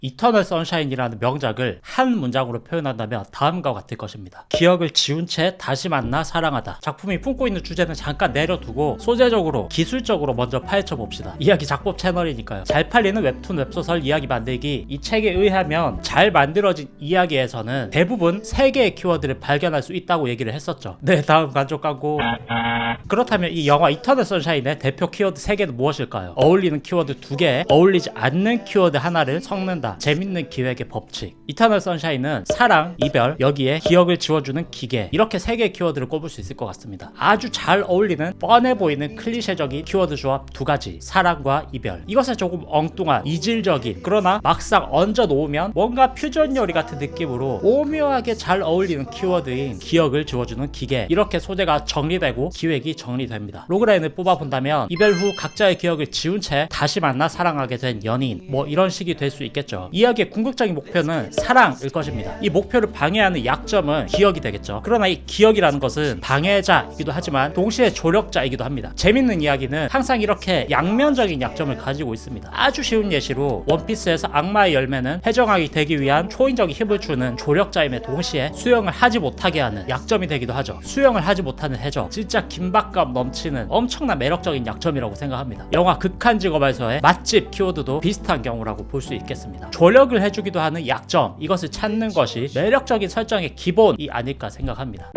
이터널 선샤인이라는 명작을 한 문장으로 표현한다면 다음과 같을 것입니다. 기억을 지운 채 다시 만나 사랑하다. 작품이 품고 있는 주제는 잠깐 내려두고 소재적으로 기술적으로 먼저 파헤쳐 봅시다. 이야기 작법 채널이니까요. 잘 팔리는 웹툰 웹소설 이야기 만들기, 이 책에 의하면 잘 만들어진 이야기에서는 대부분 3개의 키워드를 발견할 수 있다고 얘기를 했었죠. 네, 다음 간쪽 광고. 그렇다면 이 영화 이터널 선샤인의 대표 키워드 3개는 무엇일까요? 어울리는 키워드 2개, 어울리지 않는 키워드 하나를 섞는다. 재밌는 기획의 법칙. 이터널 선샤인은 사랑, 이별, 여기에 기억을 지워주는 기계, 이렇게 3개의 키워드를 꼽을 수 있을 것 같습니다. 아주 잘 어울리는 뻔해 보이는 클리셰적인 키워드 조합 2가지, 사랑과 이별. 이것은 조금 엉뚱한 이질적인, 그러나 막상 얹어 놓으면 뭔가 퓨전 요리 같은 느낌으로 오묘하게 잘 어울리는 키워드인 기억을 지워주는 기계, 이렇게 소재가 정리되고 기획이 정리됩니다. 로그라인을 뽑아본다면 이별 후 각자의 기억을 지운 채 다시 만나 사랑하게 된 연인, 뭐 이런 식이 될 수 있겠죠. 이야기의 궁극적인 목표는 사랑일 것입니다. 이 목표를 방해하는 약점은 기억이 되겠죠. 그러나 이 기억이라는 것은 방해자이기도 하지만 동시에 조력자이기도 합니다. 재밌는 이야기는 항상 이렇게 양면적인 약점을 가지고 있습니다. 아주 쉬운 예시로 원피스에서 악마의 열매는 해적왕이 되기 위한 초인적인 힘을 주는 조력자임에 동시에 수영을 하지 못하게 하는 약점이 되기도 하죠. 수영을 하지 못하는 해적, 진짜 긴박감 넘치는 엄청난 매력적인 약점이라고 생각합니다. 영화 극한 직업에서의 맛집 키워드도 비슷한 경우라고 볼 수 있겠습니다. 조력을 해주기도 하는 약점, 이것을 찾는 것이 매력적인 설정의 기본이 아닐까 생각합니다.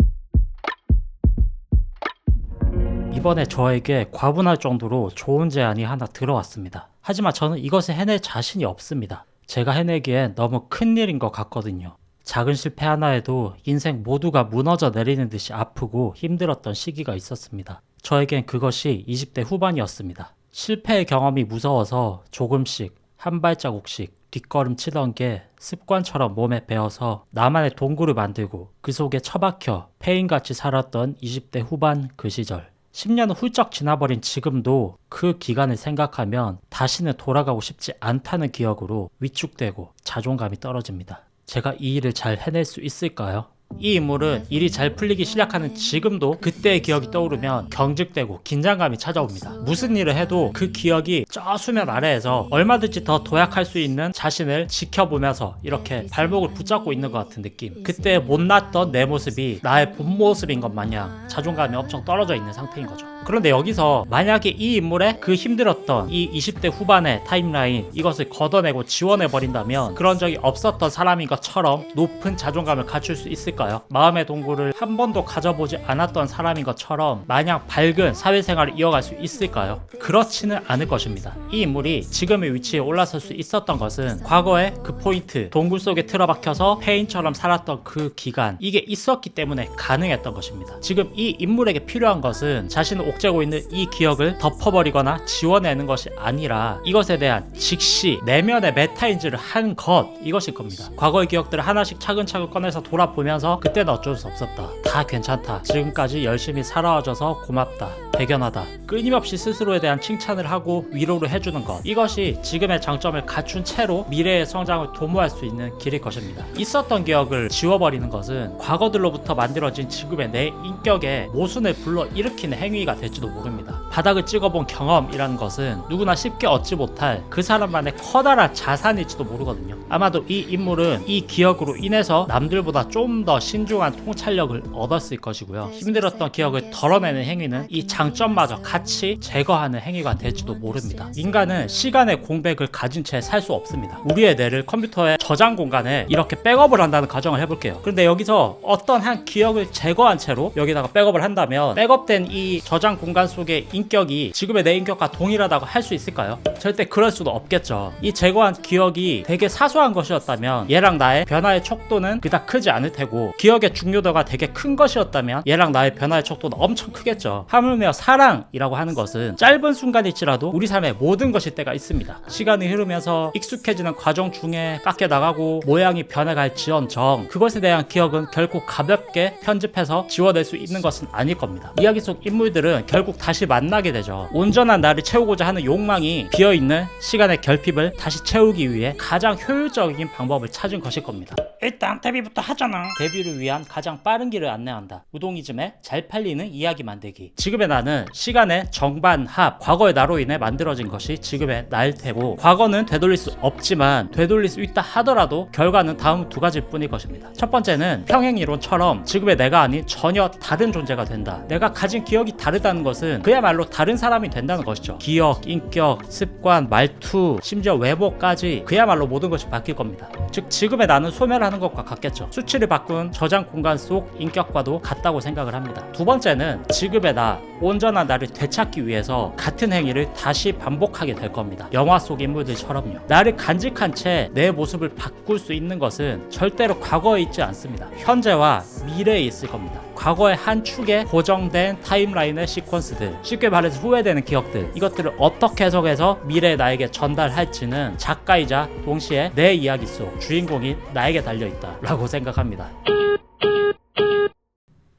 이번에 저에게 과분할 정도로 좋은 제안이 하나 들어왔습니다. 하지만 저는 이것을 해낼 자신이 없습니다. 제가 해내기엔 너무 큰일인 것 같거든요. 작은 실패 하나에도 인생 모두가 무너져 내리는 듯이 아프고 힘들었던 시기가 있었습니다. 저에겐 그것이 20대 후반이었습니다. 실패의 경험이 무서워서 조금씩 한 발자국씩 뒷걸음 치던 게 습관처럼 몸에 배어서 나만의 동굴을 만들고 그 속에 처박혀 폐인같이 살았던 20대 후반 그 시절. 10년은 훌쩍 지나버린 지금도 그 기간을 생각하면 다시는 돌아가고 싶지 않다는 기억으로 위축되고 자존감이 떨어집니다. 제가 이 일을 잘 해낼 수 있을까요? 이 인물은 일이 잘 풀리기 시작하는 지금도 그때의 기억이 떠오르면 경직되고 긴장감이 찾아옵니다. 무슨 일을 해도 그 기억이 저 수면 아래에서 얼마든지 더 도약할 수 있는 자신을 지켜보면서 이렇게 발목을 붙잡고 있는 것 같은 느낌. 그때 못났던 내 모습이 나의 본 모습인 것 마냥 자존감이 엄청 떨어져 있는 상태인 거죠. 그런데 여기서 만약에 이 인물의 그 힘들었던 이 20대 후반의 타임라인, 이것을 걷어내고 지워내버린다면 그런 적이 없었던 사람인 것처럼 높은 자존감을 갖출 수 있을까요? 마음의 동굴을 한 번도 가져보지 않았던 사람인 것처럼 마냥 밝은 사회생활을 이어갈 수 있을까요? 그렇지는 않을 것입니다. 이 인물이 지금의 위치에 올라설 수 있었던 것은 과거의 그 포인트, 동굴 속에 틀어박혀서 폐인처럼 살았던 그 기간, 이게 있었기 때문에 가능했던 것입니다. 지금 이 인물에게 필요한 것은 자신을 옥죄고 있는 이 기억을 덮어버리거나 지워내는 것이 아니라 이것에 대한 직시, 내면의 메타인지를 한 것, 이것일 겁니다. 과거의 기억들을 하나씩 차근차근 꺼내서 돌아보면서 그때는 어쩔 수 없었다, 다 괜찮다, 지금까지 열심히 살아와줘서 고맙다, 대견하다, 끊임없이 스스로에 대한 칭찬을 하고 위로를 해주는 것, 이것이 지금의 장점을 갖춘 채로 미래의 성장을 도모할 수 있는 길일 것입니다. 있었던 기억을 지워버리는 것은 과거들로부터 만들어진 지금의 내 인격에 모순을 불러일으키는 행위가 될지도 모릅니다. 바닥을 찍어본 경험이라는 것은 누구나 쉽게 얻지 못할 그 사람만의 커다란 자산일지도 모르거든요. 아마도 이 인물은 이 기억으로 인해서 남들보다 좀 더 신중한 통찰력을 얻었을 것이고요. 힘들었던 기억을 덜어내는 행위는 이 장점마저 같이 제거하는 행위가 될지도 모릅니다. 인간은 시간의 공백을 가진 채 살 수 없습니다. 우리의 뇌를 컴퓨터의 저장 공간에 이렇게 백업을 한다는 가정을 해볼게요. 그런데 여기서 어떤 한 기억을 제거한 채로 여기다가 백업을 한다면 백업된 이 저장 공간 속의 인격이 지금의 내 인격과 동일하다고 할 수 있을까요? 절대 그럴 수도 없겠죠. 이 제거한 기억이 되게 사소한 것이었다면 얘랑 나의 변화의 척도는 그닥 크지 않을 테고, 기억의 중요도가 되게 큰 것이었다면 얘랑 나의 변화의 척도는 엄청 크겠죠. 하물며 사랑이라고 하는 것은 짧은 순간일지라도 우리 삶의 모든 것일 때가 있습니다. 시간이 흐르면서 익숙해지는 과정 중에 깎여나가고 모양이 변해갈지언정 그것에 대한 기억은 결코 가볍게 편집해서 지워낼 수 있는 것은 아닐 겁니다. 이야기 속 인물들은 결국 다시 만나게 되죠. 온전한 나를 채우고자 하는 욕망이 비어있는 시간의 결핍을 다시 채우기 위해 가장 효율적인 방법을 찾은 것일 겁니다. 일단 데뷔부터 하잖아. 데뷔를 위한 가장 빠른 길을 안내한다. 우동이즘에 잘 팔리는 이야기 만들기. 지금의 나는 시간의 정반 합, 과거의 나로 인해 만들어진 것이 지금의 나일 테고, 과거는 되돌릴 수 없지만 되돌릴 수 있다 하더라도 결과는 다음 두 가지일 뿐일 것입니다. 첫 번째는 평행이론처럼 지금의 내가 아닌 전혀 다른 존재가 된다. 내가 가진 기억이 다르다는 것은 그야말로 다른 사람이 된다는 것이죠. 기억, 인격, 습관, 말투, 심지어 외모까지 그야말로 모든 것이 바뀔 겁니다. 즉 지금의 나는 소멸하는 것과 같겠죠. 수치를 바꾼 저장 공간 속 인격과도 같다고 생각을 합니다. 두 번째는 지금의 나, 온전한 나를 되찾기 위해서 같은 행위를 다시 반복하게 될 겁니다. 영화 속 인물들처럼요. 나를 간직한 채 내 모습을 바꿀 수 있는 것은 절대로 과거에 있지 않습니다. 현재와 미래에 있을 겁니다. 과거의 한 축에 고정된 타임라인의 시퀀스들, 쉽게 말해서 후회되는 기억들, 이것들을 어떻게 해석해서 미래의 나에게 전달할지는 작가이자 동시에 내 이야기 속 주인공인 나에게 달려있다 라고 생각합니다.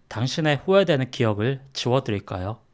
당신의 후회되는 기억을 지워드릴까요?